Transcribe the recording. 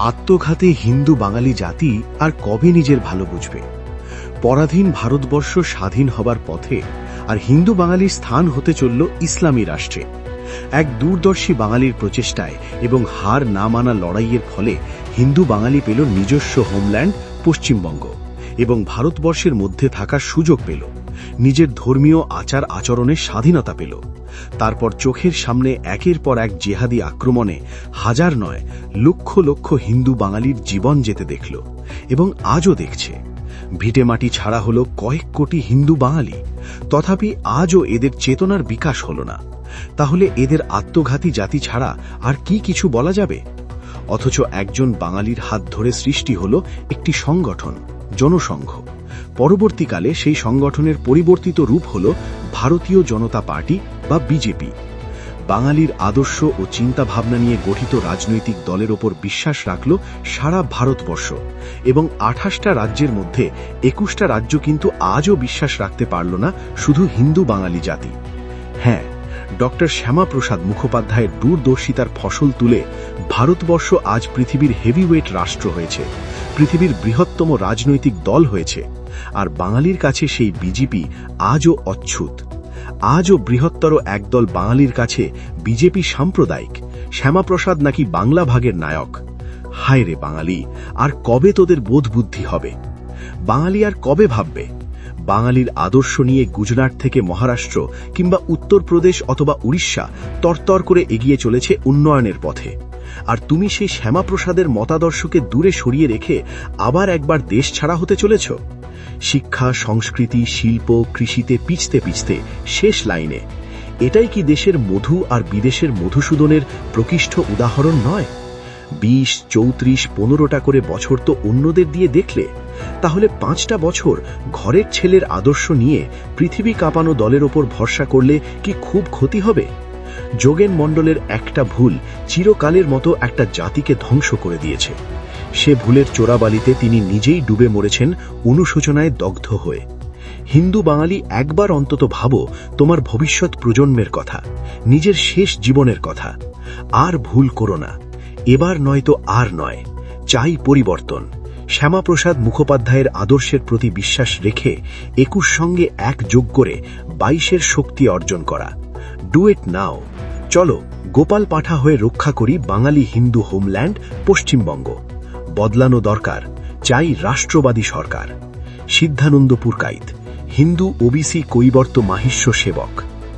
আত্মঘাতী হিন্দু বাঙালি জাতি আর কবে নিজের ভালো বুঝবে? পরাধীন ভারতবর্ষ স্বাধীন হবার পথে, আর হিন্দু বাঙালির স্থান হতে চলল ইসলামী রাষ্ট্রে। এক দূরদর্শী বাঙালির প্রচেষ্টায় এবং হার না মানা লড়াইয়ের ফলে হিন্দু বাঙালি পেল নিজস্ব হোমল্যান্ড পশ্চিমবঙ্গ এবং ভারতবর্ষের মধ্যে থাকার সুযোগ পেল, নিজের ধর্মীয় আচার আচরণের স্বাধীনতা পেল। তারপর চোখের সামনে একের পর এক জেহাদি আক্রমণে হাজার নয় লক্ষ লক্ষ হিন্দু বাঙালির জীবন যেতে দেখল এবং আজও দেখছে। ভিটেমাটি ছাড়া হলো কয়েক কোটি হিন্দু বাঙালি, তথাপি আজও এদের চেতনার বিকাশ হলো না। তাহলে এদের আত্মঘাতী জাতি ছাড়া আর কি কিছু বলা যাবে? অথচ একজন বাঙালির হাত ধরে সৃষ্টি হলো একটি সংগঠন, জনসংঘ। পরবর্তীকালে সেই সংগঠনের পরিবর্তিত রূপ হল ভারতীয় জনতা পার্টি বা বিজেপি। বাঙালির আদর্শ ও চিন্তাভাবনা নিয়ে গঠিত রাজনৈতিক দলের ওপর বিশ্বাস রাখল সারা ভারতবর্ষ এবং ২৮টা রাজ্যের মধ্যে ২১টা রাজ্য কিন্তু আজও বিশ্বাস রাখতে পারল না শুধু হিন্দু বাঙালি জাতি। হ্যাঁ, ডক্টর শ্যামাপ্রসাদ মুখোপাধ্যায়ের দূরদর্শিতার ফসল তুলে ভারতবর্ষ আজ পৃথিবীর হেভিওয়েট রাষ্ট্র হয়েছে, পৃথিবীর বৃহত্তম রাজনৈতিক দল হয়েছে। আর বাঙালির কাছে সেই বিজেপি আজও অচ্ছুত। আজও বৃহত্তর একদল বাঙালির কাছে বিজেপি সাম্প্রদায়িক, শ্যামাপ্রসাদ নাকি বাংলা ভাগের নায়ক। হায় রে বাঙালি, আর কবে তোদের বোধ বুদ্ধি হবে? বাঙালি আর কবে ভাববে? বাঙালির আদর্শ নিয়ে গুজরাট থেকে মহারাষ্ট্র কিংবা উত্তরপ্রদেশ অথবা উড়িষ্যা তরতর করে এগিয়ে চলেছে উন্নয়নের পথে, আর তুমি সেই শ্যামাপ্রসাদের মতাদর্শকে দূরে সরিয়ে রেখে আবার একবার দেশ ছাড়া হতে চলেছ। শিক্ষা, সংস্কৃতি, শিল্প, কৃষিতে পিছতে পিছতে শেষ লাইনে। এটাই কি দেশের মধু আর বিদেশের মধুসূদনের প্রকৃষ্ট উদাহরণ নয়? ২০, ৩৪, ১৫টা করে বছর তো অন্যদের দিয়ে দেখলে, তাহলে ৫টা বছর ঘরের ছেলের আদর্শ নিয়ে পৃথিবী কাঁপানো দলের ওপর ভরসা করলে কি খুব ক্ষতি হবে? যোগেন মণ্ডলের একটা ভুল চিরকালের মতো একটা জাতিকে ধ্বংস করে দিয়েছে। সে ভুলের চোরাবালিতে তিনি নিজেই ডুবে মরেছেন অনুশোচনায় দগ্ধ হয়ে। হিন্দু বাঙালি, একবার অন্তত ভাবো তোমার ভবিষ্যৎ প্রজন্মের কথা, নিজের শেষ জীবনের কথা। আর ভুল করো না, এবার নয়তো আর নয়। চাই পরিবর্তন। শ্যামাপ্রসাদ মুখোপাধ্যায়ের আদর্শের প্রতি বিশ্বাস রেখে ২১ সঙ্গে একযোগ করে ২২-এর শক্তি অর্জন করা। ডু ইট নাও। চলো গোপাল পাঠা হয়ে রক্ষা করি বাঙালি হিন্দু হোমল্যান্ড পশ্চিমবঙ্গ। বদলানো দরকার, চাই রাষ্ট্রবাদী সরকার। সিদ্ধানন্দ পুরকাইত, হিন্দু ওবিসি কৈবর্ত মাহিষ্য সেবক।